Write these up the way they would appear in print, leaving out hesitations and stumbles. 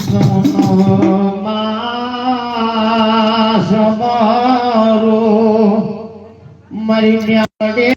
સોનો માસ મારો મારી ન્યાડે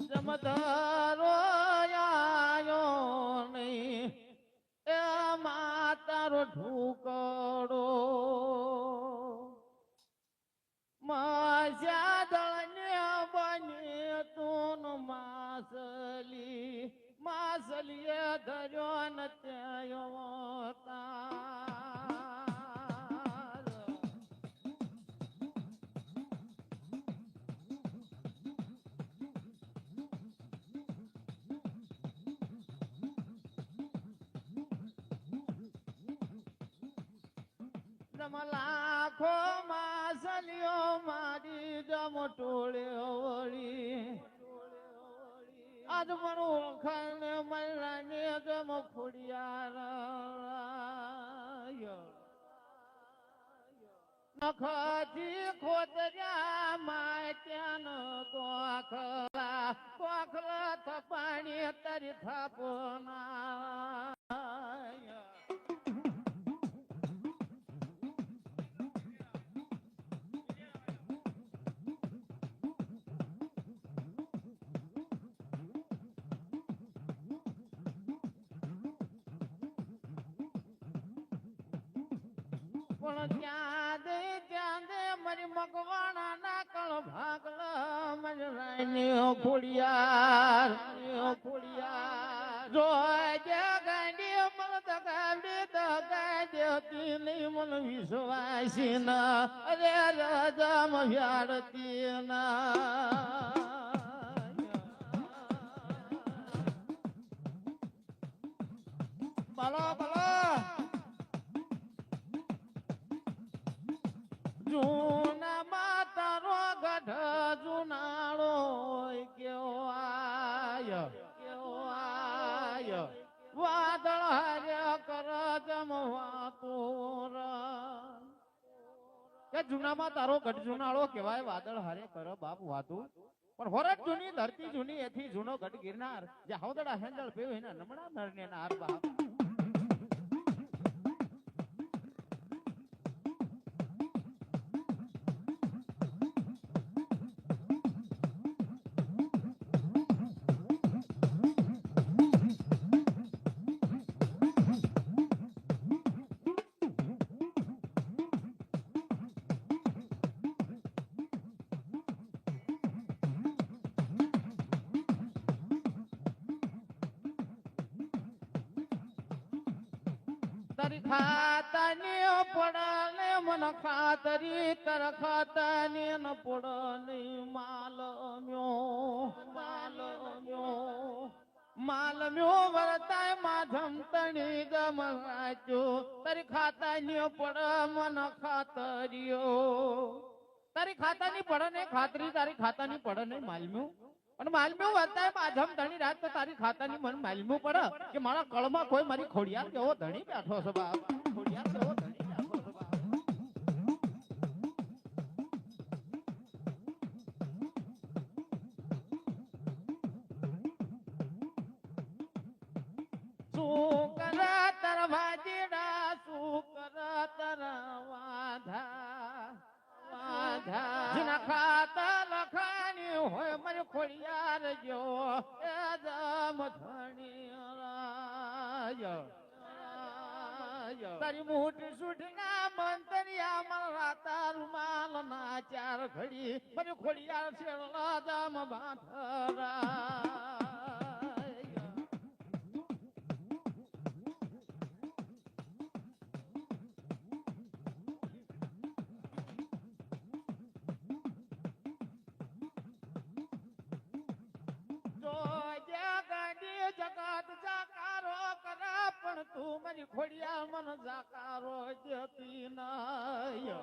જમધારો આયો નહીં એ માતારો ઢુકડો માસ્યા દળને બને તું માસલી માસલીએ ધર્યો ન ત્યાયો લાખો માસલીઓ મારી જમ ટોળે વળી આજ પણ ઓળખાને મલ્લાને જમ ખોડિયાર નખથી ખોતર્યા માત્યાન કોખલા કોખલા થપાણી તારી થાપના ત્યાં દે મારી મગવાણા ના કળ ભાગલા મજરાય ફોડિયાર જોજે ગાંડી મન દગાડી દગાડતી નહીં મન વિશ્વાસી ના અરે રાજામ વ્યાડતી ના બોલો બોલો જૂના માતારો ગઢ જુનાળો કેવો આય વાદળ હાર્યા કર જમવાતું કે જૂનામાં તારો ગઢ જુનાળો કેવાય વાદળ હારે કર બાપ વાતું પણ હોરટ જૂની ધરતી જૂની એથી જૂનો ગઢ ગિરનાર જે હવદડા હેંજળ પેવ એના નમણા નરને નાર બાપ તારી ખાતાની પડને મન ખાતરી તર ખાતાની ન પડની માલમ્યો વર્તાય માધમ તણી ગમરાજો તારી ખાતાની પડ મન ખાતરીઓ તારી ખાતાની પડને ખાતરી તારી ખાતાની પડને માલમ્યો અને માલમ્યો વર્તાય માધમ ધણી રાત તો તારી ખાતાની મન માલમ્યું પડે કે મારા કળમાં કોઈ મારી ખોડિયાર કેવો ધણી બેઠો છે બાપ ખોડિયાર કેવો ધણી બેઠો છે બાપ શું કરે તારા ભાજીડા શું કરે જેના ખાતા લખાણી હોય મારી ખોડિયાર જો એ જમ ધણી તારી મોટી સુઠના મંતરિયા મારા તારુમાલ ના ચાર ઘડી મારી ખોડિયાર છેડલા જમ બાંધરા જગત જાકારો કરા પણ તું મારી ખોડિયા મન જાકારો જતી નાય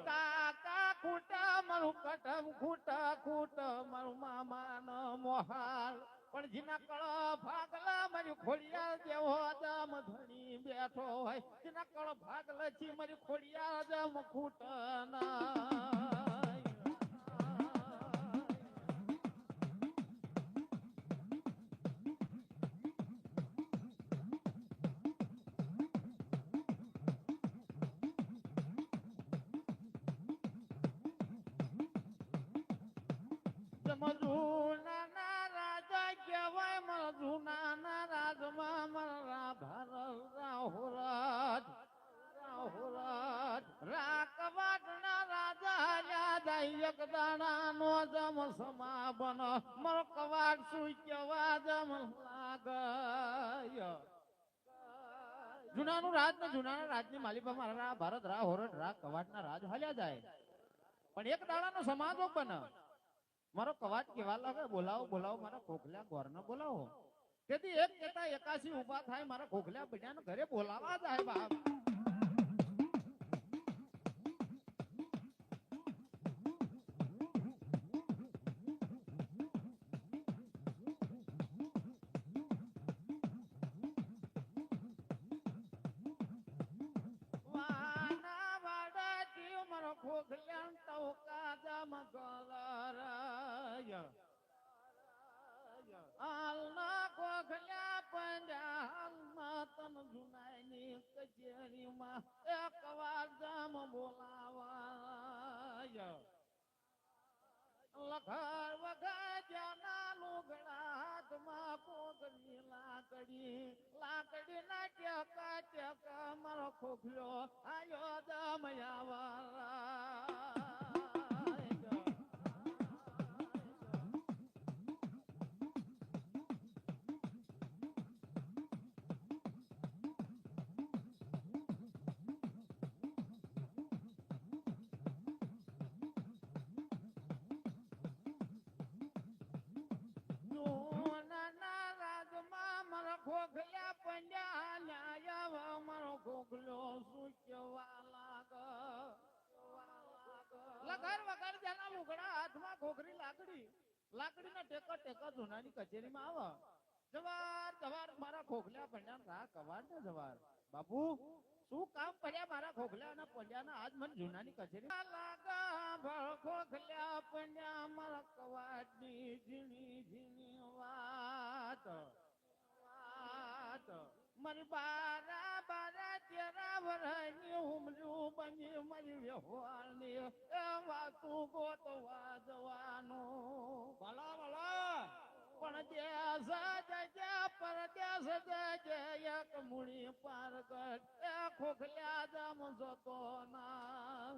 કાકા ખૂટા મારું કટમ ખૂટા મારું મામા નો મોહાલ પણ જીના કળ ભાગલા મારી ખોડિયા જેવો દમ ધણી બેઠો હોય જીના કળ ભાગલા છી મારી ખોડિયા દમ ખૂટા ના જુના રાજા કહેવાય મારા જુના રાજમાં મારા ભારત રાકવાટ ના રાજા લ્યા એક દાણા નો જમ સમાપન મારો કવાટ શું કેવા જમ લાગય જુનાનું રાજ ને જુનાના રાજની માલિકા મારા ભારત રા હોરટ રા કવાટ ના રાજ હાલ્યા જાય પણ એક દાડાનો સમાજો બને મારો કવાટ કેવા લાગે બોલાવો મારા ખોખલા ગોરને બોલાવો તેથી એક કેતા 81 ઉભા થાય મારા ખોખલા બન્યાને ઘરે બોલાવા જાય બાપ ખોખલ્યા ટોકા જમ ગલરાય હાલના ખોખલ્યા પંડ્યા હાલમાં તન જુનાઈની કચેરીમાં એક વાર જમ બોલાવાય લખર વગર જાના લુગડા હાથમાં કોગરી લાકડી ના ટેકા મારો ખોખલ્યો આયો દમયાવા ખોખલ્યા પંડ્યા ન્યાય મારો ખોખલો શું કેવા લગર વગર જેના લુગડા હાથમાં ખોખરી લાકડી ના ટેકા જુનાની કચેરીમાં આવે જવાર મારા ખોખલ્યા પંડ્યા રા કવાડ ને જવાર બાપુ શું કામ પડ્યા મારા ખોખલ્યા અને પંડ્યા ના આજ મને જુનાની કચેરી લાગા ખોખલ્યા પંડ્યા મારા કવાડ ની ઝીણી વાત મારી બારા તેરા વરની ઉમર્યું બની મારી વ્યવહારની વાતું ગોતવા જવાનું ભલા પણ ત્યાં પરદેશ જજે એક મૂડી પારગટ એ ખોખલ્યા જમ જતો ના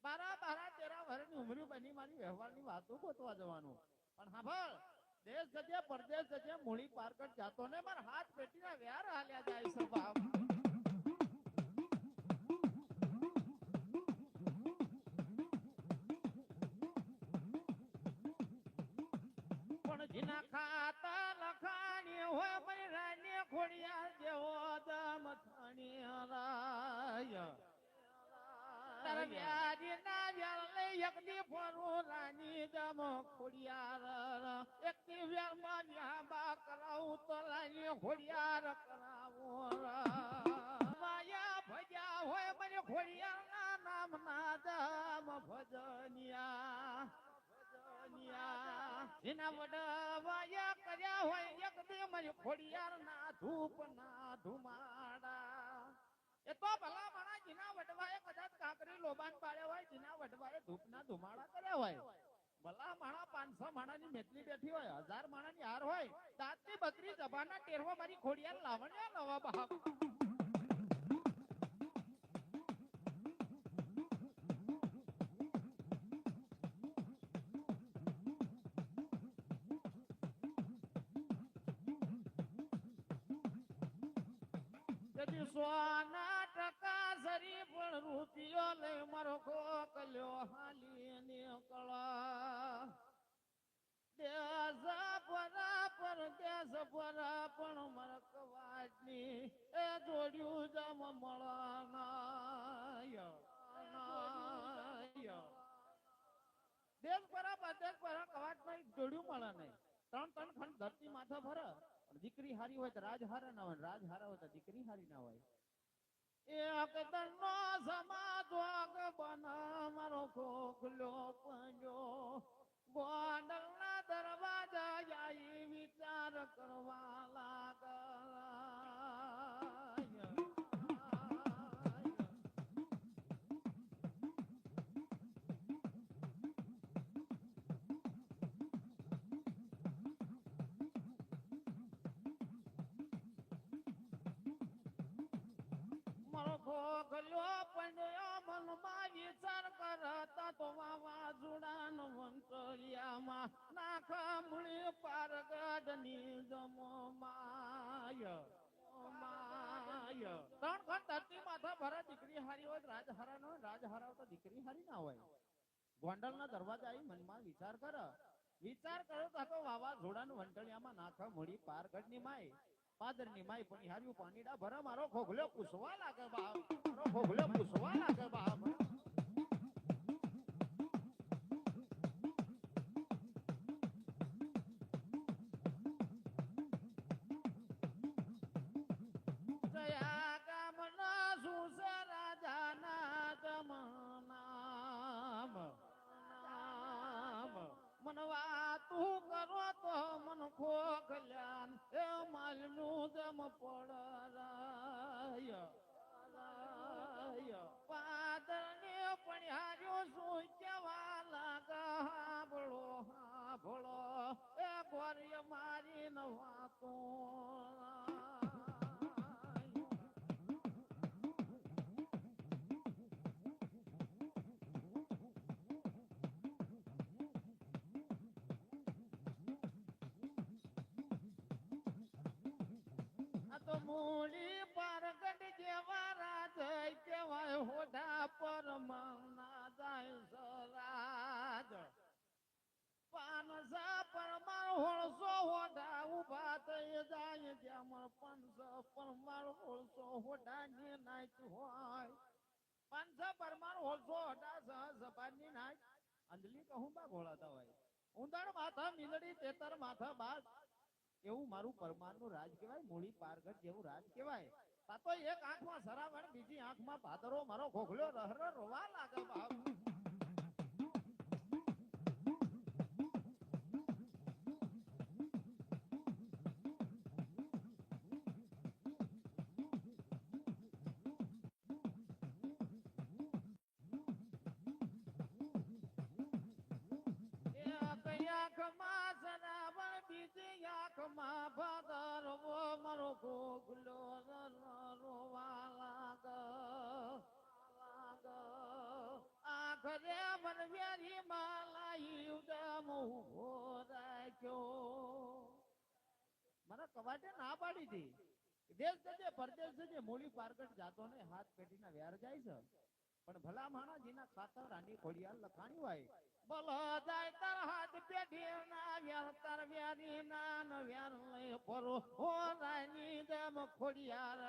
બારા તેરા વરની ઉમર્યું બની મારી વ્યવહારની વાતું ગોતવા જવાનું પણ સાંભળ દેશ જજે પરદેશ જજે મૂળી પારકટ જાતો ને માર હાથ પેટીના વ્યાર હાલ્યા જાય છે બાપ પણ જીના ખાતા લખાણી હોય મારી રાની ખોડિયા જેવો દમ થાણી રાય તારા વ્યાજી ના વ્યાર લઈ એકદી ફરું રાની દમ ખોડિયાર એકદી વ્યાર માં ન્યાબા કરાવું તો રાની ખોડિયાર કરાવું માયા ભજ્યા હોય મને ખોડિયાર ના નામ ના દમ ભજનિયા એના વડવાયા કર્યા હોય એકદી મારી ખોડિયાર ના ધૂપ ના ધુમાડા એ તો ભલા માણા જીના વડવાએ કદાચ કાકરી લોબાન પાડ્યા હોય, જીના વડવાએ ધૂપના ધુમાડા કર્યા હોય, ભલા માણા 500 માણાની મેટલી બેઠી હોય, 1000 માણાની હાર હોય, દાંતની બકરી જબાના ટેરવો મારી ખોડિયાર લાવણ્યા નવા બાપ. તેથી સોના ટકા સરી પણ રૂપિયો લઈ મારો ખોકલ્યો હાલી નીકળા. દેશ પર પણ મારા કવાજની એ જોડ્યું જમ મળનાય. દેશ પર કવાજમાં જોડ્યું મળે નહીં. 3 ખંડ ધરતી માથા ભરે. દીકરી હારી હોય તો રાજ હારા ના હોય, રાજ હારા હોય તો દીકરી હારી ના હોય. એક દંડો સમાજોગ બના મારો ખોખલો પંજો. ગોંડલના દરવાજા જાય વિચાર કરવા લાગ્યા. ખોખલ્યો પંડ્યો મનમાં વિચાર કરતા તો વાવાઝોડા નો વંટલિયામાં નાખ મૂળી પારગઢની જમો માય. 3 ખંડ ધરતી માથા ભરે. દીકરી હારી હોય રાજ હારા નો, રાજ હારા હોય તો દીકરી હારી ના હોય. ગોંડલના દરવાજા આવી મનમાં વિચાર કરો તો વાવાઝોડાનું વંટલિયામાં નાખ મૂળી પારગઢની માય. પાદરની માઈ પણ હાર્યું પાણીડા ભરા. મારો ખોખલો પૂછવા લાગે બાપ, મારો ખોખલો પૂછવા લાગે બાપ. જયા ગામના સુસે રાજાના જમનામ મનવા તું કરો તો મન ખોખલ્યાન એ માલનું જમ પડ. પાદરને પણ્યાર્યો શું કેવા લાગા ભળો એ ગોર્ય મારી નવાતો. મૂળી પારગઢ જેવા રાજ કેવાય હોડા પર મના જાય સરાજ. 500 પરમાર 150 હોડા ઉભા થઈ જાય. જેમ 500 પરમાર 150 હોડા ની નાચ હોય. 500 પરમાર 150 હોડા સભાની નાચ અંજલી કહું બા ઘોળાતા હોય. ઉંદણ માથા મીંદડી તેતર માથા બાદ. એવું મારું પરમારનું રાજ કહેવાય. મૂળી પારગઢ જેવું રાજ કહેવાય. તો એક આંખમાં સરાવણ, બીજી આંખમાં ભાદરો. મારો ખોખલો રહર રોવા લાગે બાપ. આંખમાં સરાવણ, બીજી આંખમાં ભાદરવો. મારો ખોખલો રોવા લાગે. આખરે વનવેરી માલાઈ ઉદમ ઉભો રાખ્યો. મારા કવાટે ના પાડી હતી, દેશ જજે પરદેશ જજે, મૂળી પારગઢ જાતો ને હાથ પેટીના વ્યાર જાય છે. પણ ભલા માણા જેના ખાતર રાની ખોડિયાર લખાણી હોય. બોલો જાય તાર હાથ પેઢી ના વ્યાર, તાર વ્યારી ના વ્યાર લઈ ફરો હો રાની દેમ ખોડિયાર.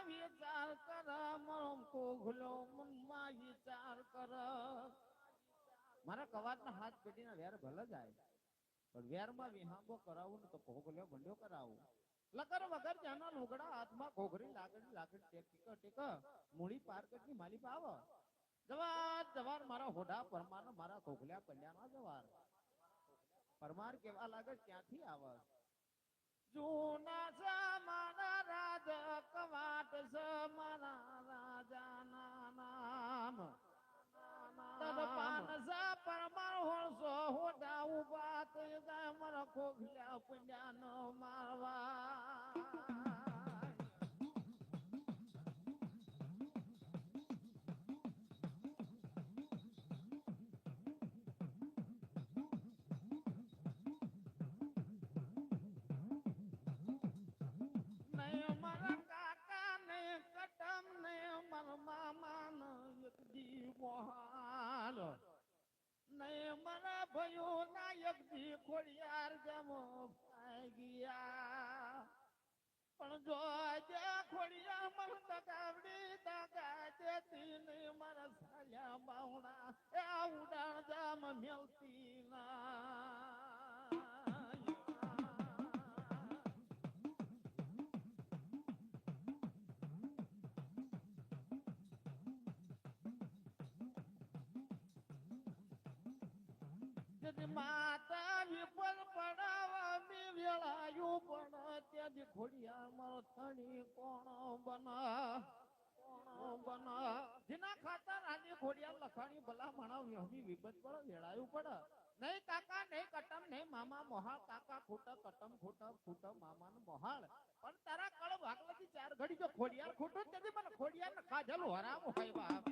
વિચાર કર મરમ કોઘલો મનમાં વિચાર કર. મારા કવાતના હાથ પેટીના વેર ભલે જાય, પણ વેરમાં વિહાંગો કરાવું ને તો કોઘલો બંડ્યો કરાવું. લકર વગર જેના લુગડા હાથમાં ઘોઘરી લાકડી ટેક મૂળી પાર કરી માલી પાવ જવાર જવાર મારા હોડા પરમાર મારા ઘોઘલ્યા પલ્યાના જવાર પરમાર કેવા લાગે ક્યાંથી આવે જૂના સમાના રાજ કવાટ સમાના રાજાના નામ તદપાન સા પરમાર હોળસો હોડા ઉભા થઈ જાય મારા ઘોઘલ્યા પલ્યાનો મારવા નહીં મારા કાકા ને કટમ ને મારા મામા ને યકદી મોહાલ નહીં મારા ભાઈઓ ના યકદી ખોડિયાર જમો ગયા પણ જો આજે ખોડિયાર મન દગાવડી દગા જેતી નહીં મારા સાલ્યા બાવડા એ ઉડાણ જામ મેલતી ના માતા વિપલ પડાવા મી વેળાયું પણ ત્યાંથી ખોડિયાર મારો થણી કોણ બના જેના ખાતર આની ખોડિયાર લખાણી ભલા માણા વ્યહમી વિપત પડે વેળાયું પડે નહીં કાકા નહીં કટમ નહીં મામા મોહાળ કાકા ખોટા કટમ ખોટા મામા નું મોહાળ પણ તારા કળ ભાગલાથી ચાર ઘડી જો ખોડિયાર ખોટું તેથી મને ખોડિયાર ને ખાધેલું હરામ હોય બાપ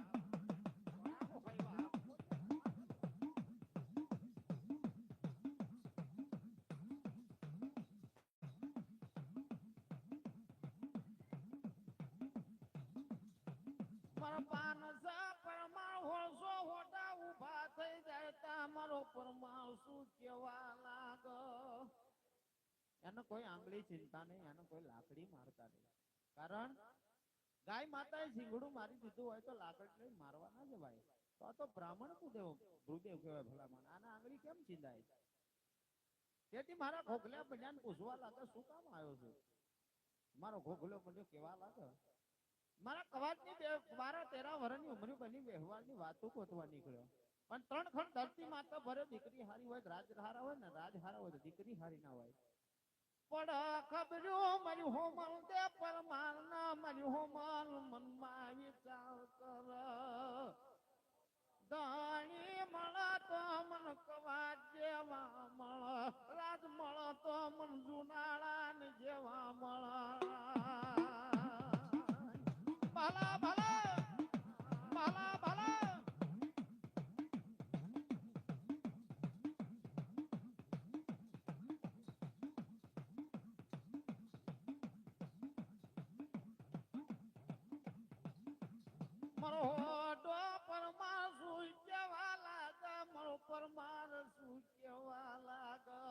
ઉભા થઈ જાય તા મારો પરમાર શું કેવા લાગ એને કોઈ આંગળી ચિંતા નહીં એને કોઈ લાકડી મારતા નહીં કારણ ગાય માતાએ શીંગડું મારી દીધું હોય તો લાકડી લઈ મારવા ના જવાય તો આ તો બ્રાહ્મણ ભૂદેવ કહેવાય ભલામણ આને આંગળી કેમ ચીંદાય તેથી મારા ઘોઘલ્યા બન્યાને પૂછવા લાગે શું કામ આવ્યો છું મારો ઘોઘલ્યો બન્યો કેવા લાગે મારા કવાટની 12-13 વર્ષની ઉંમર બની વ્યવહારની વાતો ગોતવા નીકળ્યો પણ 3 ખંડ ધરતી માતા ભરે દીકરી હારી હોય રાજહારા હોય ને રાજહારા હોય તો દીકરી હારી ના હોય પડ ખબર્યું મારી હોમલ દે પરમાર ના મારી હોમલ મનમાં વિચાર કર દાણી મળ તો મન કવાટ જેવા મળ રાજ મળ તો મન જુનાળા ને જેવા મળ ભલા ભલા ભલા ભલા મારો હોડો પરમાર શું કેવા લાગે મારો પરમાર શું કેવા લાગે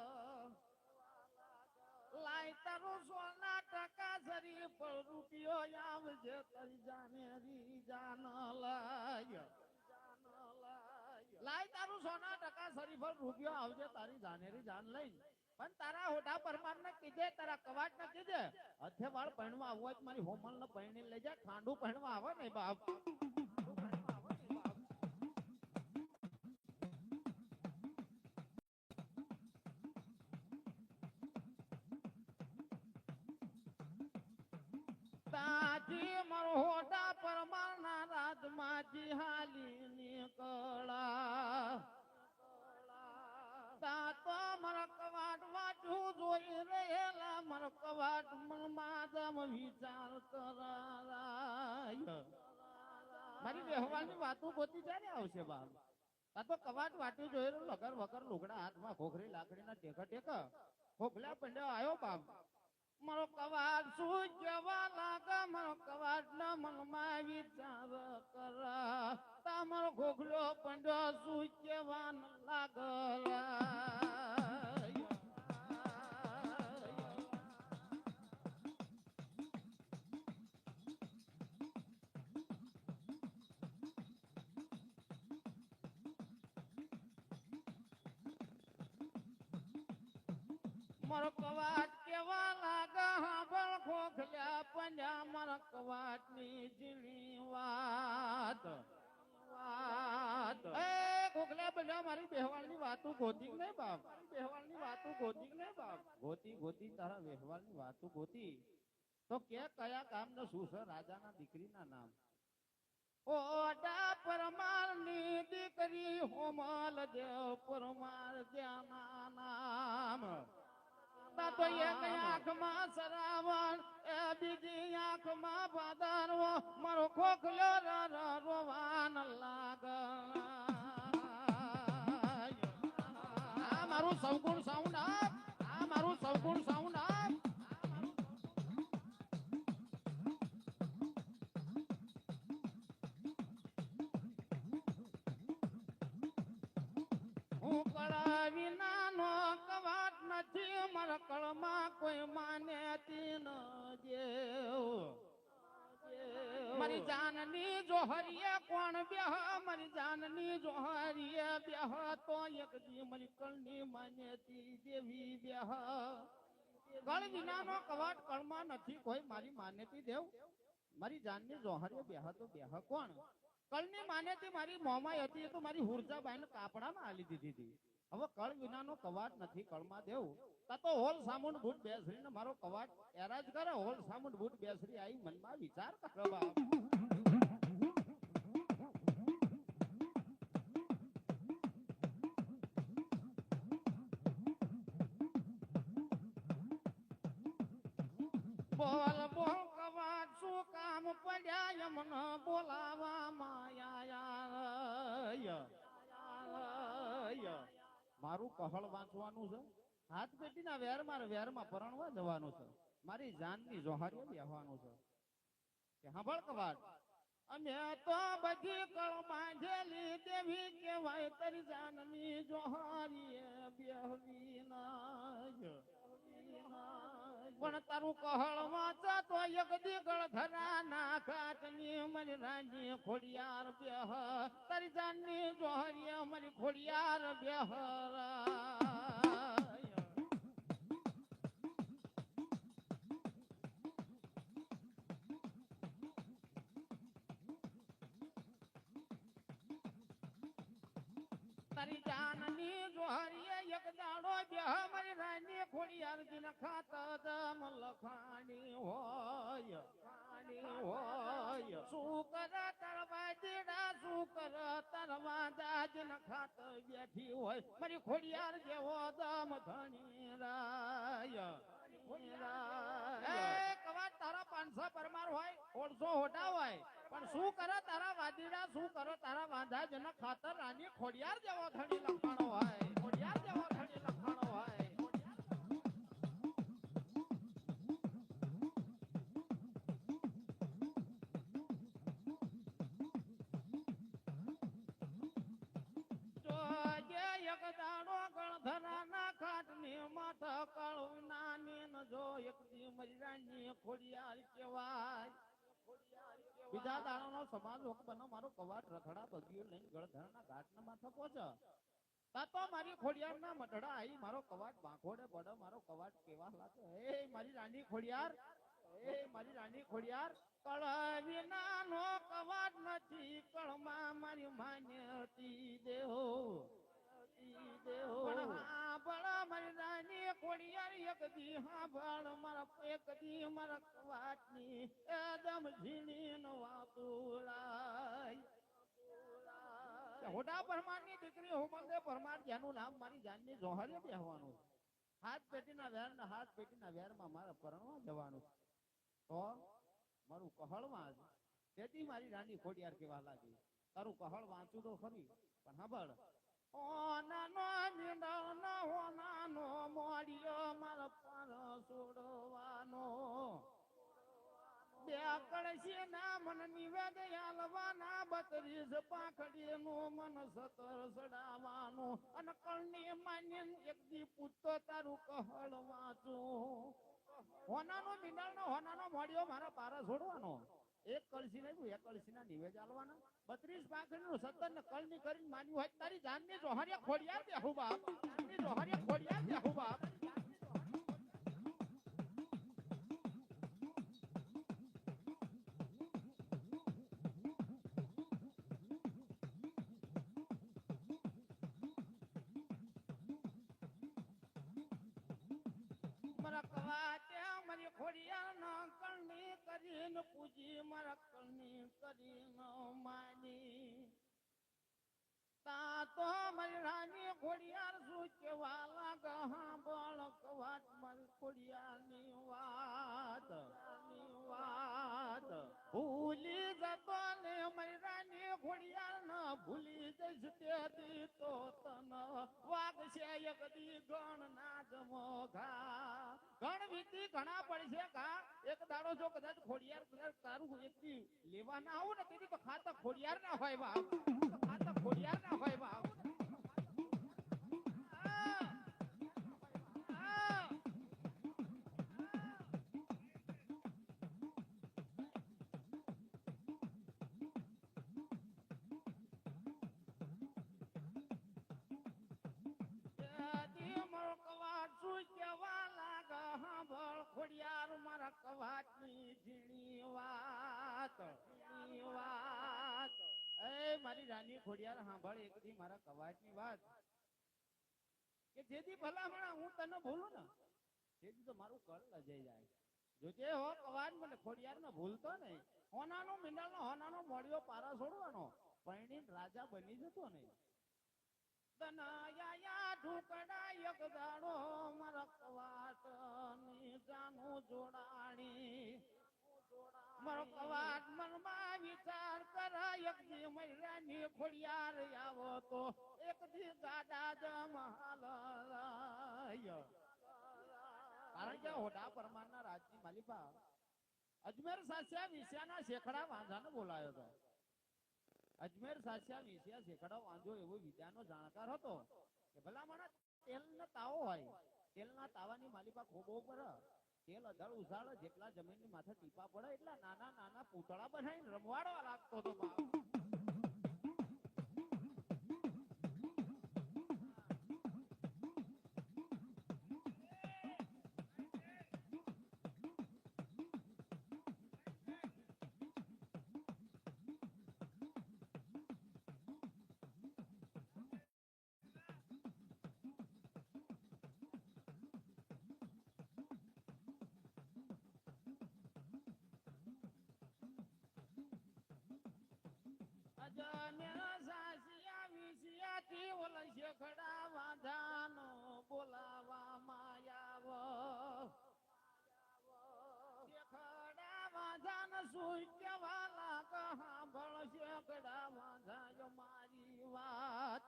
લાય તારો સોના ટકા શરીર પર રૂપિયો આવજે તારી જાનેરી જાન લાય તારું સોના ટકા શરીર પર રૂપિયો આવજે તારી જાનેરી જાન લઈ પણ તારા હોટા પરમાર ને કીધે તારા કવાટ ને કીધે હથે વાળ પહેણવા આવું હોય મારી હોમલ ને પહેણી લઈ જાય ખાંડું પહેણવા આવે ને બાપ તાજી મારો હોટા પરમાર ના રાજમાજી હાલી નીકળા તા તો મારા કવાટ વાંચું જોઈ રહેલા મારા કવાટ મનમાં જમ વિચાર કરાય મારી વ્યવહારની વાતો ગોતી જાય ને આવશે બાપ તા તો કવાટ વાંચું જોઈ રહ્યું લગર વગર લુગડા હાથમાં ઘોઘરી લાકડીના ટેકા ઘોઘલા પંડ્યા આવ્યો બાપ મારો કવાટ શું કેવા લાગે મારો કવાટ ના મનમાં વિચાર કર તા મારો ઘોઘલો પંડો શું કેવા લાગે મારો કવાટ કેવા લાગે ગોખલ્યા પંજા મારા કવાટની ઝીણી વાત એ ગોખલ્યા પંજા મારી બેહવાલની વાતો ગોતી નહીં બાપ બેહવાલની વાતો ગોતી નહીં બાપ ગોતી ગોતી તારા બેહવાલની વાતો ગોતી તો કે કયા કામનો શું છે રાજાના દીકરીના નામ ઓડા પરમારની દીકરી હોમલ દેવ પરમાર જ્યાના નામ તા તો એક આંખમાં સરાવણ એ બીજી આંખમાં ભાદરવો મારો ખોખલો રોવાન લાગ આ મારું સૌગુણ સાઉન્ડ આપ આ મારું સૌગુણ સાઉન્ડ આપ હું કળા વિનાનો કવાટ નથી મારા કળમાં કોઈ માનેતી ન જેવ મારી જાનની જોહરીએ કોણ બેહ મારી જાનની જોહરીએ બેહ તો એક દી મારી કળની માનેતી દેવી બેહ કળ વિનાનો કવાટ કળમાં નથી કોઈ મારી માનેતી દેવ મારી જાનની જોહરીએ બેહ તો બેહ કોણ કળની માન્યતી મારી મોમાઈ હતી એ તો મારી હુરજાબાઈને કાપડામાં આલી દીધી હતી હવે કળ વિનાનો કવાટ નથી કળમાં દેવું તા તો હોલ સામુંડ બૂટ બેસરીને મારો કવાટ એરાજ કરે હોલ સામુંડ બૂટ બેસરી આવી મનમાં વિચાર કરો બાપ બોલ બોલ કવાટ શું કામ પડ્યા યમને બોલાવા માયા મારું કહળ વાંચવાનું છે હાથ પેટીના વેરમાં પરણવા જવાનું છે મારી જાનની જોહારીએ બેહવાનું છે કે સાંભળ કવાટ અમે તો બધી કળ બાંધેલી દેવી કેવાય તારી જાનની જોહારીએ બેહવી ના પણ તારું કહળ વાંચા તો એક દીકળ ધરા ના ઘાટની મારી રાની ખોડિયાર બેહ તારી જાનની જોહરીએ મારી ખોડિયાર બેહ તારી જાનની જોહરીએ એક દાડો બેહ મારી રાની ખોડિયાર દિન ખાત દમ લખાણી હોય શું કર તરવા દીડા શું કર તરવા દાજ ન ખાત બેઠી હોય મારી ખોડિયાર જેવો દમ ધણી રાય કવાટ તારા 500 પરમાર હોય 150 હોટા હોય પણ શું કરે તારા વાદીડા શું કરો તારા વાંધા જેના ખાતર રાની ખોડિયાર જેવો ધણી લખાણો હોય ખોડિયાર જેવો ધણી લખાણો હોય એક દાડો ગણધરાના ખાટની માથા કાળું નાની ન જો એક દી મરી ખોડિયાર કહેવાય બીજા દાડાનો સમાજ બનો મારો કવાટ રથડા બગીઓ લઈને ગળધરાના ઘાટના માથા પહોંચે તા તો મારી ખોડિયારના મઢડા આવી મારો કવાટ બાંખોડે પડે મારો કવાટ કેવા લાગે એ મારી રાણી ખોડિયાર એ મારી રાણી ખોડિયાર કળ વિનાનો કવાટ નથી કળમાં મારી માન્યતી દેહો મારી રાની ખોડિયાર એક દી હાંભળ મારા એક દી મારા કવાટની એકદમ ઝીણી નો વાતુલાય હોડા પરમારની દીકરી હોમલદે પરમાર જેનું નામ મારી જાનની જોહરીએ બેહવાનું હાથ પેટીના વેરમાં મારા પરણવા જવાનું તો મારું કહળમાં તેથી મારી રાની ખોડિયાર કેવા લાગી તારું કહળ વાંચું તો ખરી પણ સાંભળ ઓનાનો મીંડળનો ઓનાનો મોડિયો મારો પર છોડવાનો બે કળશી ના મન નિવેદ આલવાના 32 પાંખડી નું મન 17 સડાવાનું અને કળની માન્ય એક દી પૂછતો તારું કહળ વાંચું હોનાનો મીંડળનો હોનાનો મોડિયો મારા પારા છોડવાનો એક કળશી નહીં એક કળશી ના નિવેદ આલવાના 32 પાંખડી નું 17 ને કળની કરીને માન્યું હોય તારી જાનની જોહરીએ ખોડિયાર દેહુ બાપ જાનની જોહરીએ ખોડિયાર દેહુ બાપ પૂજી મારા કળની કરી ન માની તા તો મારી રાની ખોડિયાર શું કેવા લાગા હાંભળ કવાટ મારી ખોડિયારની વાત ભૂલી જતો ને મારી રાની ખોડિયાર ન ભૂલી જઈશ તેથી તો તન વાગશે એક દી ગણ ના જમોઘા ગણ વીતી ઘણા પડશે કા એક દાડો જો કદાચ ખોડિયાર કદાચ તારું એક દી લેવા ના આવું ને તેથી તો ખાતા ખોડિયાર ના હોય બાપ ખાતા ખોડિયાર ના હોય બાપ ખોડિયાર મારા કવાટ ની ઝીણી વાત એ મારી રાની ખોડિયાર સાંભળ એક દી મારા કવાટ ની વાત કે જેથી ભલામણા હું તને ભૂલું ને તેથી તો મારું કળ લજાઈ જાય જોજે હો કવાટ મને ખોડિયાર ને ભૂલતો નહીં હોનાનો મિનલ નો હોનાનો મોડિયો પારા છોડવાનો પરણી રાજા બની જતો નહીં તનયા ઢુકડા એક દાડો મારા કવાટ ની જાનું જોડાણી મારો કવાટ મનમાં વિચાર કર એક દી મહિલાની ખોડિયાર આવો તો એક દી ગાડા જમહાલ કારણ કે હોડા પરમારના રાજની માલિકા અજમેર સાસ્યા વિશ્યાના શેખડા વાંધાને બોલાયો હતો અજમેર સાસ્યા વિશ્યા શેખડા વાંધો એવો વિદ્યાનો જાણકાર હતો કે ભલામણા તેલનો તાવો હોય તેલના તાવાની માલિકા ખોબો પર તેલ અધળ ઉછાળ જેટલા જમીનની માથે ટીપા પડે એટલા નાના નાના પૂતળા બનાવીને રમવાડવા લાગતો હતો બાપ શેખડા વાંધાનો બોલાવામાં શેખડા વાંધાન સુઈ કેવા લાગે સાંભળ શેખડા વાંધા મારી વાત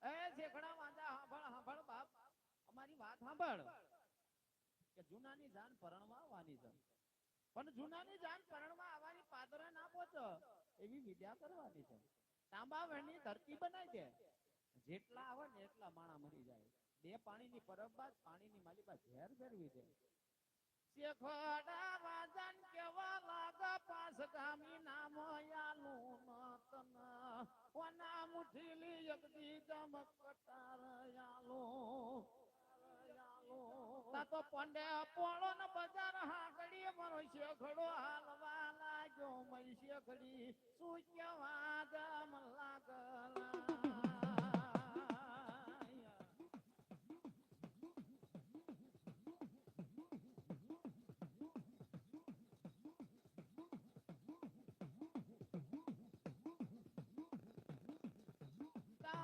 એ શેખડા વાંધા સાંભળ બાપ અમારી વાત સાંભળ કે જૂનાની જાન પરણવા આવવાની છે પણ જૂનાની જાન પરણવા આવવાની પાદરે ના પહોંચો એવી વિદ્યા કરવાની છે તાંબા વેણની ધરતી બનાવી દે જેટલા આવે ને એટલા માણા મરી જાય બે પાણીની પરબ બાદ પાણીની માલિકા ઝેર ફેરવી દે શેખડા વાજન કેવા લાગા પાસ ગામી નામ યાલું નતન કોના મુઠીલી યગદી ચમક કટાર યાલું તા તો પંડે પોળો ને બજાર હાકડી મારો શેખડો હાલવા લાગ્યો મય શેખડી શું કેવા દમ લાગલા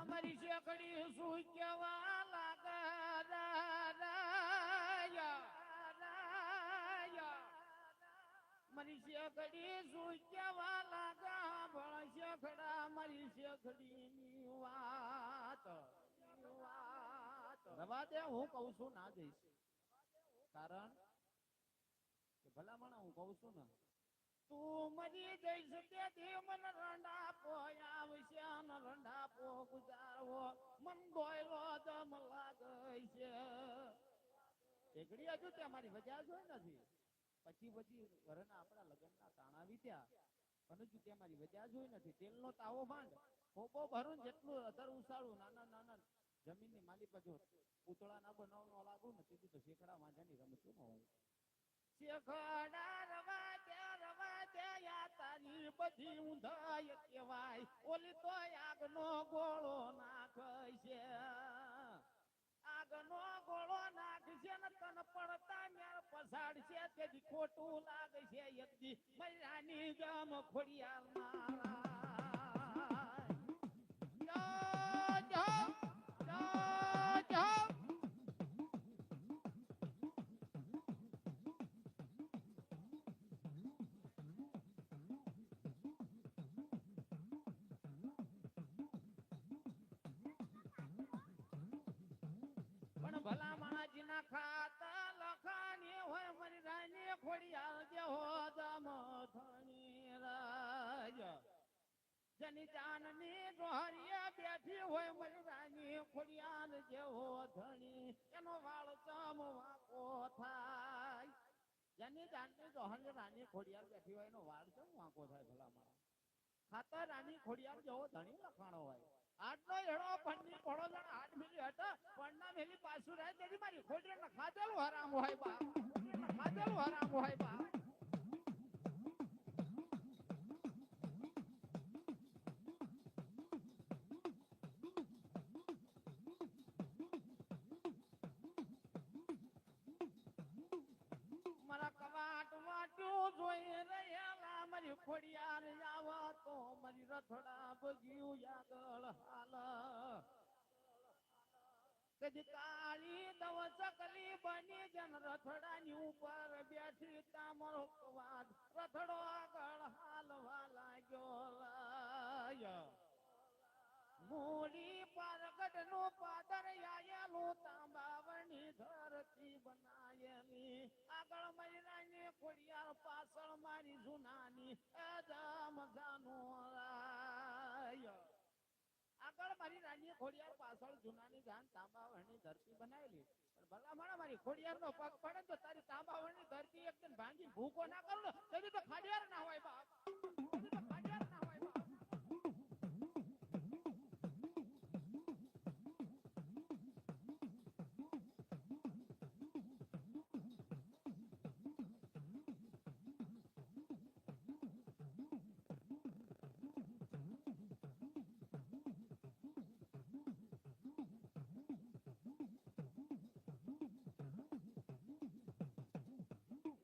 મારી શેખડી શું કેવા મારી શેખડી શું કેવા લાગા ભળ શેખડા મારી શેખડી ની વાત રવા દે હું કઉ છું ના જઈશ કારણ કે ભલામણ હું કઉ છું ને તું મરી જઈશ તેથી મન રંડાપો આવશે ને રંડાપો ગુજારવો મન બોયલો દમ લાગે છે એકડી હજુ તે અમારી વજા જોઈ નથી પછી ઘરના આપણા લગ્નના તાણા વીત્યા પણ હજુ તે અમારી વજા જોઈ નથી તેલનો તાવો માંડ ખોબો ભરું જેટલું અધર ઉસાળું નાના નાના જમીનની માલિકા જો પૂતળા ના બનાવવાનો લાગુ ને તેથી તો શેખડા વાંધાની રમતું ન હોય શેખડા રવા દે યા તારી બધી ઊંધાઈ કહેવાય ઓલી તો આગનો ગોળો નાખશે આગનો ગોળો નાખશે ને તન પડતા મેળ પસાડશે કે દી ખોટું લાગે છે એક દી મારી રાની ગમ ખોડિયાર મારા જય જય જય જય પણ ભલા માજીના ખાતા લખાની હોય મારી રાની ખોડિયાર જેવો દમ ધણી રાજ જેની જાનની ડોહરીએ બેઠી હોય મારી રાની ખોડિયાર જેવો ધણી એનો વાળ ચમ વાંકો થાય જેની જાનની ડોહરી રાની ખોડિયાર બેઠી હોય એનો વાળ ચમ વાંકો થાય ભલા મારા ખાતર રાની ખોડિયાર જેવો ધણી લખાણો હોય આટલો એડો પંડી પડો જણ 8 મિલી હટ પણના મેલી પાછું રહે તેની મારી ખોડિયાર ખાધેલું હરામ હોય બા ખાધેલું હરામ હોય બા મારા કવાટ વાટ્યું જોઈ રહેલા મારી ખોડિયાર આવા તો મારી રથડા બગ્યું આગળ હાલ કદી કાળી દવ ચકલી બની જન રથડાની ઉપર બેઠી તામરો કવાટ રથડો આગળ હાલવા લાગ્યો મૂડી પારગઢ નો પાદર આયેલું તાંબાવની ધરતી બનાયેલી આગળ મારી રાની ખોડિયાર પાછળ મારી જુનાની એદમ જાનુરાય આગળ મારી રાની ખોડિયાર પાછળ જુનાની જાન તાંબાવની ધરતી બનાયેલી પણ ભલા મારી ખોડિયાર નો પગ પડે તો તારી તાંબાવની ધરતી એકદમ ભાંગી ભૂકો ના કરું તો ખાડિયાર ના હોય બાપ ખાડિયાર ના હોય બાપ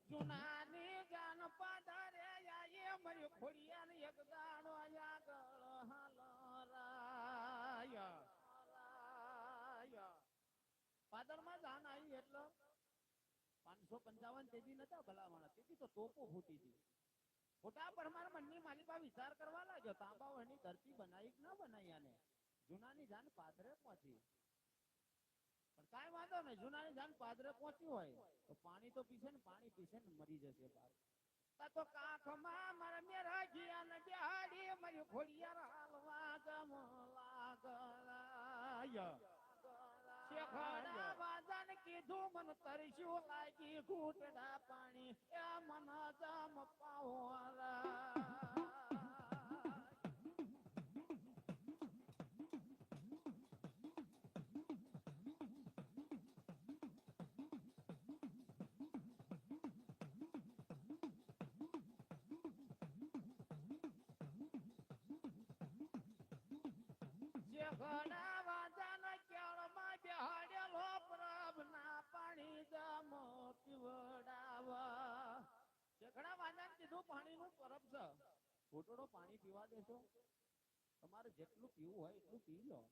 જુનાની જાન પાદરે આયે મારી ખોડિયાર એક દાડો આગળ હાલરાય પાદરમાં જાન આવી એટલે 555 તેજી નતા ભલા માણસ તેથી તો તોપો ફૂટી હતી ખોટા પરમાર મનની માલિકા વિચાર કરવા લાગ્યો તાંબાવની ધરતી બનાવી કે ના બનાવી આને જુનાની જાન પાદરે પહોંચી પણ કાંઈ વાંધો નહીં જુનાની જાન પાદરે પહોંચી હોય તો પાણી તો પીશે ને પાણી પીશે ને મરી જશે બાપ તો કાખમાં મારા મેરા ગયા ને બિહાડી મારી ખોડિયાર હાલવા ગમ લાગલાય શેખડા વાદન કીધું મન તરસ્યું લાગી ઘૂંટડા પાણી એ મન જમ પાવરા ઘણા વાંધાના કેળમાં બેહાડેલો પ્રભના પાણી જમ પીવડાવા ઘણા વાંધાને કીધું પાણીનું પરબ છે ઘોટડો પાણી પીવા દેશો તમારે જેટલું પીવું હોય એટલું પી લો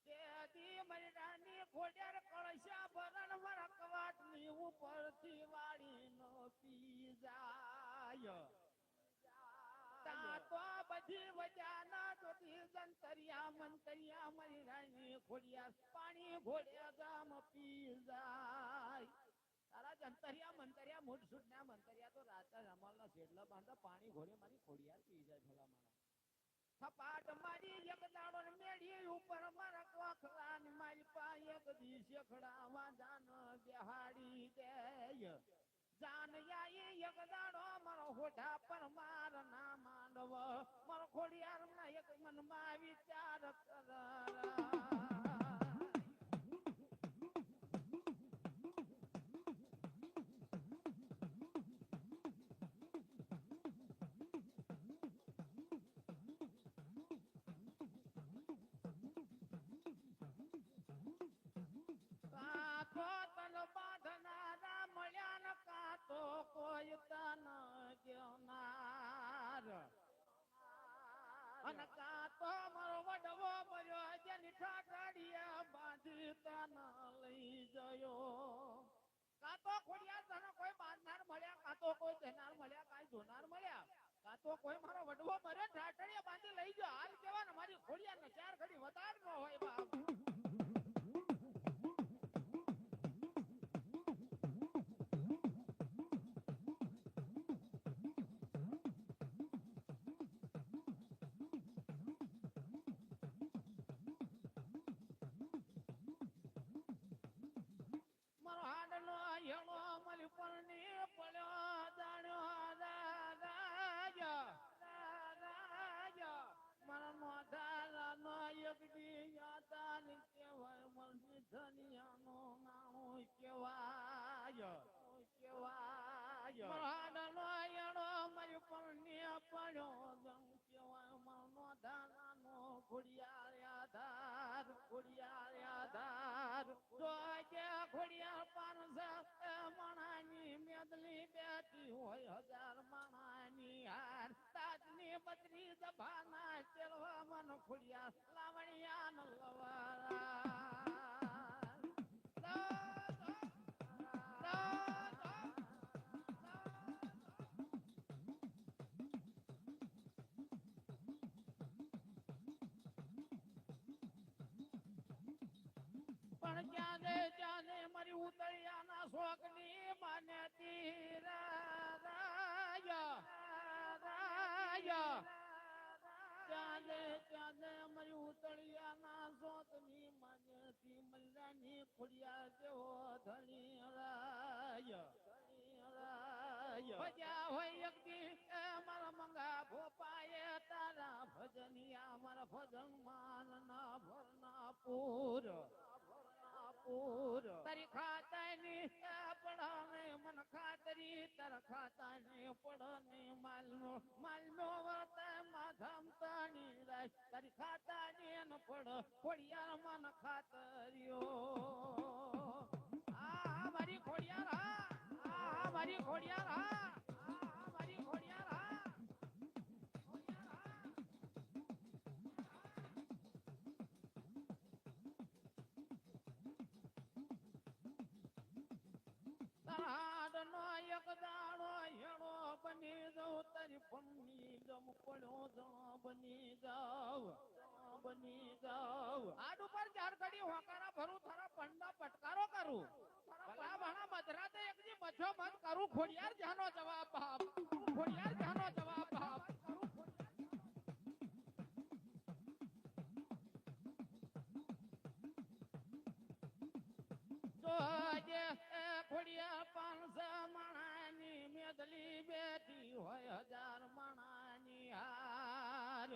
તેથી મારી રાની ખોડિયાર કળશા ભરણ મારા કવાટની ઉપરથી વાળી નો પી જાય તો બધી વજાના જોતી જંતરિયા મંતરિયા મારી રાની ખોડિયાર પાણી ઘોડે ગામ પી જાય તારા જંતરિયા મંતરિયા મૂઠ છૂટ ના મંતરિયા તો રાતા રમાલના શેડલા બાંધા પાણી ઘોડે મારી ખોડિયાર પી જાય ભલા મારા થપાટ મારી એક દાડો મેળી ઉપર મારા કોખલા ને મારી પાસે એક દી શેખડા વાંધાન બેહાડી દે જાન યાઈ એક દાડો મારો હોઠા પર માર ના માંડવ મારો ખોડિયાર ના એક મનમાં વિચાર કર કાતો તન બાંધનારા મળ્યા ન કાતો જોનાર મળ્યા કાં તો કોઈ મારો વડવો મરે ઢાટણીયા બાંધી લઈ ગયો હાલ કેવા ને મારી ખોડિયાર ને ચાર ઘડી વધાર ન હોય બાપ મારો હાડનો હેણો મલી પરણી પડ્યો જાણ્યો દાદા મારા મોઢાનો એક દી યાદાન કહેવાય મરજી ધનિયાનો નામ કહેવાય મારા હાડનો હેણો મલી પરણી પડ્યો જણ કહેવાય મારો મોઢાનો ઘોડિયાર આધાર જોજે ખોડિયાર પાંચસો માણાની મેદલી બેઠી હોય હજાર માણાની હાર તાજની બત્રી દભાના ચેલવા મન ખોડિયાર લાવણિયા ન પણ ત્યાં મારી ઉતળિયાના શોખની માન્યતી ત્યાં મારી ઉતળિયાના શોખની માન્યતી મલ્લાની ખોડિયા જેવો ધણી ભજ્યા હોય એક દી મારા મંગા ભોપાએ તારા ભજનિયા મારા ભજન માન ના ભરના પૂર તારી ખાતાની પડને મન ખાતરી તાર ખાતાની પડને માલનો વર્તા માધમ તાણી રાય તારી ખાતાની ન પડ ખોડિયાર મન ખાતરીઓ આ મારી ખોડિયાર આ મારી ખોડિયાર મારી ખોડિયાર તાડનો એક દાડો હેણો બની જાઉં તારી પન્ની જમ પડ્યો બની જાવ આડ ઉપર ચાર ઘડી હોકારા ભરું તારા પંડા પટકારો કરું ભલા ભાણા મધરાતે એકજી મછો મત કરું ખોડિયાર જાનો જવાબ બાપ ખોડિયાર જાનો જવાબ બાપ જોજે ખોડિયા પાંચસો માણાની મેદલી બેઠી હોય હજાર માણાની હાર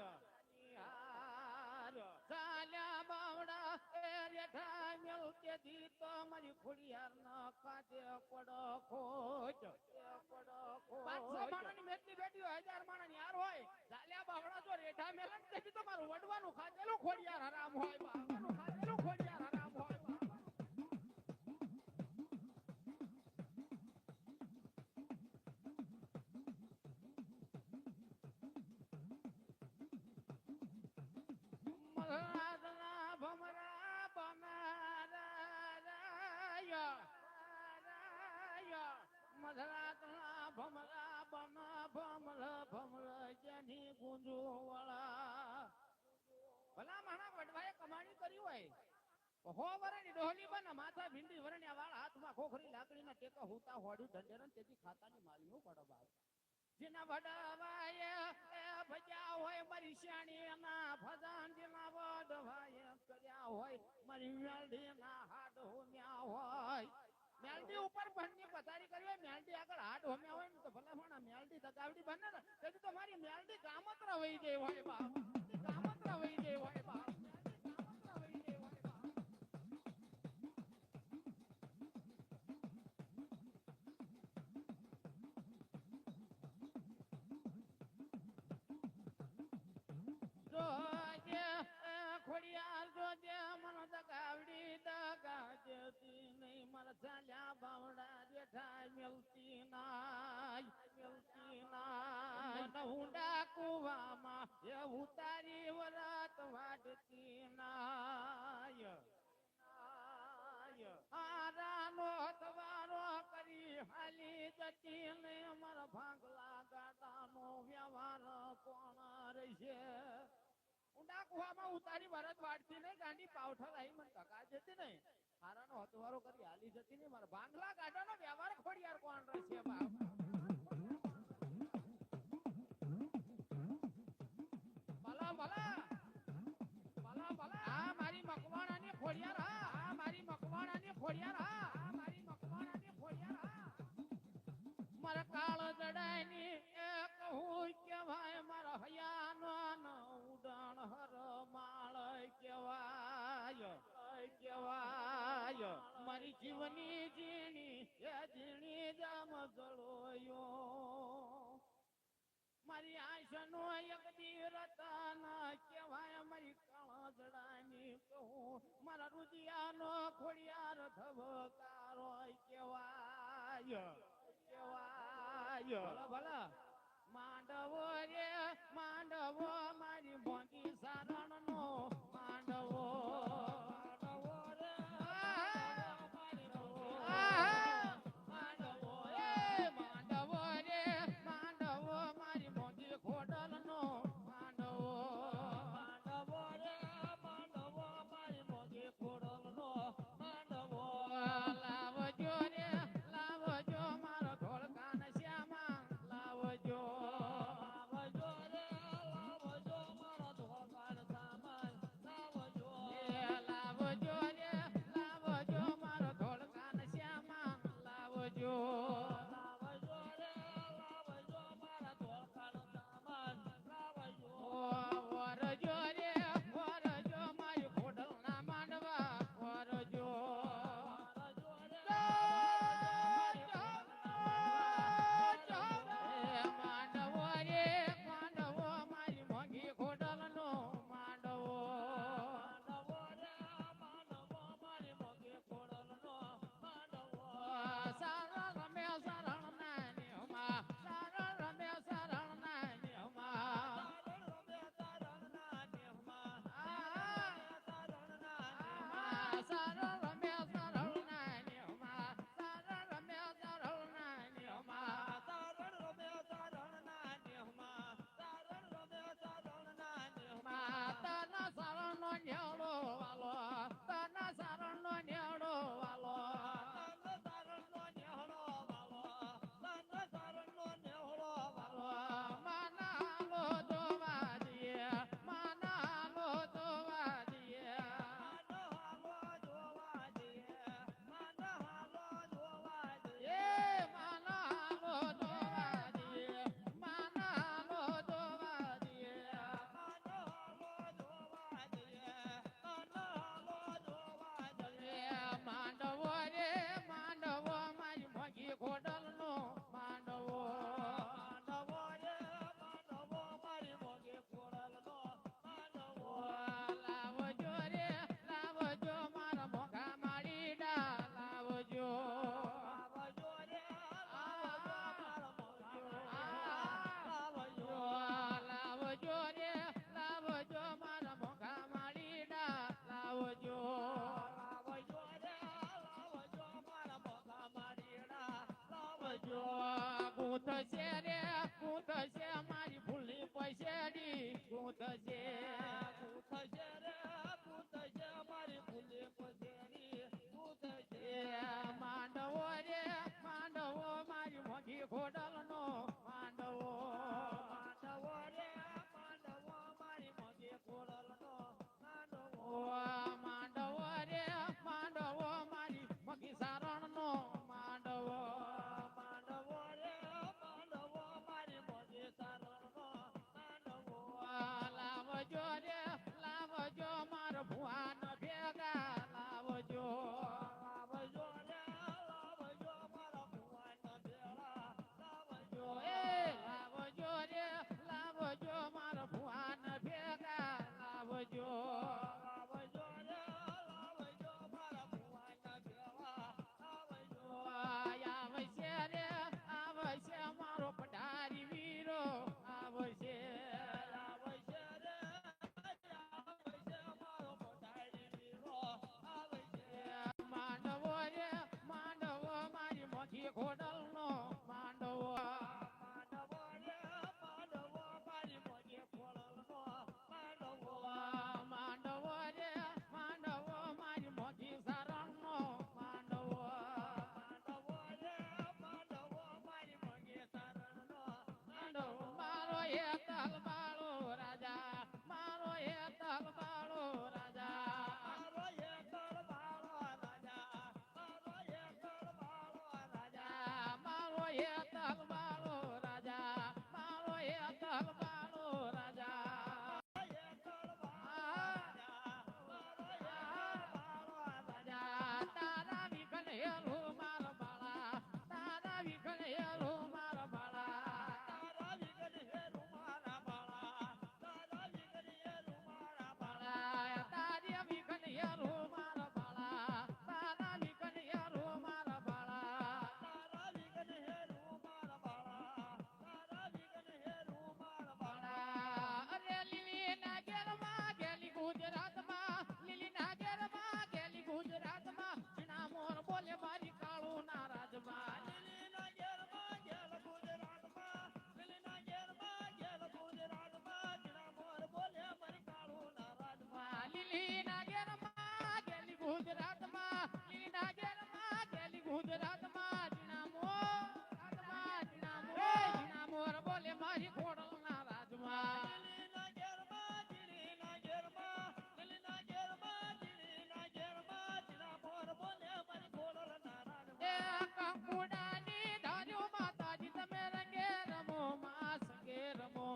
ચાલ્યા બાવડા એ રેઠા મેલતે દી તો મારી ખોડિયાર ન કાજે પડો ખોજ 500 માણાની મેદલી બેઠી હોય હજાર માણાની હાર હોય ચાલ્યા બાવડા જો રેઠા મેલન તે તો મારું વડવાનું ખાધેલું ખોડિયાર હરામ હોય બાવાનું ખાધેલું ખોડિયાર હરામ હોય ભમરા મધરાતના ભમરા ભમર જેની ગુંજુ વાળા ભલા માણા વડવાએ કમાણી કરી હોય હો વરણી ડોહલી બન માથા ભીંડી વરણ્યા વાળ હાથમાં ખોખરી લાકડીના ટેકા હુતા હોડ્યું ઢંઢેરન તેથી ખાતાની માલનું પડવા જેના વડવાએ ભજ્યા હોય મારી શ્યાણીના ભજન જેના વડવાએ કર્યા હોય મારી મેલડીના હાડ હોમ્યા હોય મેલડી ઉપર ભણની પથારી કરી હોય મેલડી આગળ હાડ હોમ્યા હોય ને તો ભલે ભણા મેલડી દગાવડી બને ને તેથી તો મારી મેલડી કામત્ર વહી ગઈ હોય બાપ કામત્ર વહી ગઈ હોય બાપ ખોડિયાર જોજે મન દગાવડી દગાજતી નહીં મર ચાલ્યા બાવડા જેઠા મેલતી નાય ઊંડા કુવામાં એ ઉતારી વરત વાડતી નાય આરાનો તવારો કરી હાલી જતી ને મારા ભાગલા ગાડાનો વ્યવહાર કોણ રહેશે ઊંડા કુવામાં ઉતારી ભરત વાટતી ને ગાંડી પાવઠા લાવી મને ટકા જતી ને હારાનો હતવારો કરી હાલી જતી ને મારા ભાગલા ગાડાનો વ્યવહાર ખોડિયાર કોણ રહેશે બાપ ભલા ભલા ભલા ભલા આ મારી મકવાણાની ખોડિયાર હા આ મારી મકવાણાની ખોડિયાર હા આ મારી મકવાણાની ખોડિયાર હા મારા કાળ જડાયની એ કહું કેવાય મારા હયાનો ઉડાણ હર માળ કેવાય કેવાય મારી જીવની જીણી એ જીણી જામ જળોયો મારી આશનો એક રતન કેવાય મારી કાળ જડાની કહું મારા રુદિયાનો ખોડિયાર ધબકારો કેવાય કેવાય ભલા ભલા માંડવો રે માંડવો મારી ભોંગી સારણ નો માંડવો માંડવો રે માંડવો રે માંડવો રે માંડવો મારી ભોંગી ખોડલ નો માંડવો માંડવો રે માંડવો મારી ભોંગી ખોડલ નો માંડવો લાવજો રે લાવજો મારો ઢોળકાન શ્યામા લાવજો લાવજો રે લાવજો મારો ઢોળકાન સામાન લાવજો લાવજો રે લાવજો મારો ઢોળકાન શ્યામા લાવજો લાવજો રે લાવજો મારા ઢોળકાન સામાન લાવજો વરજો રે વરજો મારી ખોડલના માંડવા વરજો વરજો રે માંડવો રે માંડવો મારી મોંઘી ખોડલનો માંડવો માંડવો રે માંડવો મારી મોંઘી ખોડલનો માંડવો સારા રમે શરણ ના નિયમા સારા રમે શરણ ના નિયમા રમે શરણ ના નિયમા શરણ ના સારા રમે શરણ ના નિયમા સારા રમે શરણ ના નિયમા સારણ રમે શરણ ના નિયમા સારણ રમે શરણ ના નિયમા તના શરણ નો ન્યાળો વાલો તના શરણ નો ન્યાળો વાલો તના શરણ નો ન્યાળો વાલો તના શરણ નો ન્યાળો વાલો માના લો જોવા દીએ માના લો જોવા દીએ માના લો જોવા દીએ માના લો જોવા દીએ માના લો જોવા દીએ માના લો જોવા દીએ માના લો જોવા દીએ માના લો જોવા દીએ માંડવો રે માંડવો મારી મોંઘી ખોડલનો માંડવો માંડવો રે માંડવો મારી મોંઘી ખોડલનો માંડવો લાવજો રે લાવજો મારા મોંઘા માળીડા લાવજો લાવજો રે લાવજો મારા લાવજો લાવજો રે લાવજો મારા મોંઘા માળીડા લાવજો લાવજો રે લાવજો મારા મોંઘા માળીડા લાવજો ગૂંથશે રે ગૂંથશે મારી ભૂલી પૈસેડી ગૂંથશે ગૂંથશે રે ગૂંથશે મારી ભૂલી પૈસેડી ગૂંથશે માંડવો રે માંડવો મારી મોંઘી ખોડલનો માંડવો માંડવો રે માંડવો મારી મોંઘી ખોડલનો માંડવો માંડવો રે માંડવો મારી મોંઘી સારણનો માંડવો માંડવો રે માંડવો મારી મોંઘી સારણનો માંડવો લાવજો ગુજરાતમાં ઝીણા મોર બોલે મારી કાળું ના રાજમાં દિલ્હીના ઘેરમાં ઘેર ગુજરાતમાં, દિલ્હીના ઘેરમાં ઘેર ગુજરાતમાં, જીણા મોર બોલ્યા મારી કાળું ના રાજમાં. લીલીના ઘેરમાં ગેલી ગુજરાતમાં લીલીના ઘેરમાં ગેલી ગુજરાતમાં ઝીણા મોર બોલે મારી ખોડલના રાજમાં દિલ્હીના ઘેરમાં, દિલ્હીના ઘેરમાં, દિલ્હીના ઘેરમાં, દિલ્હીના ઘેરમાં, જીણા મોર બોલ્યા મારી ખોડલના એ રાજમાં. કંકુડાની ધાર્યો માતાજી તમે રંગે રમો માં સંગે રમો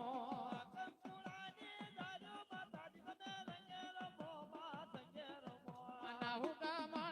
કંકુડાની ધાર્યો માતાજી તમે રંગે રમો, માં સંગે રમો. નાહુ ગામણ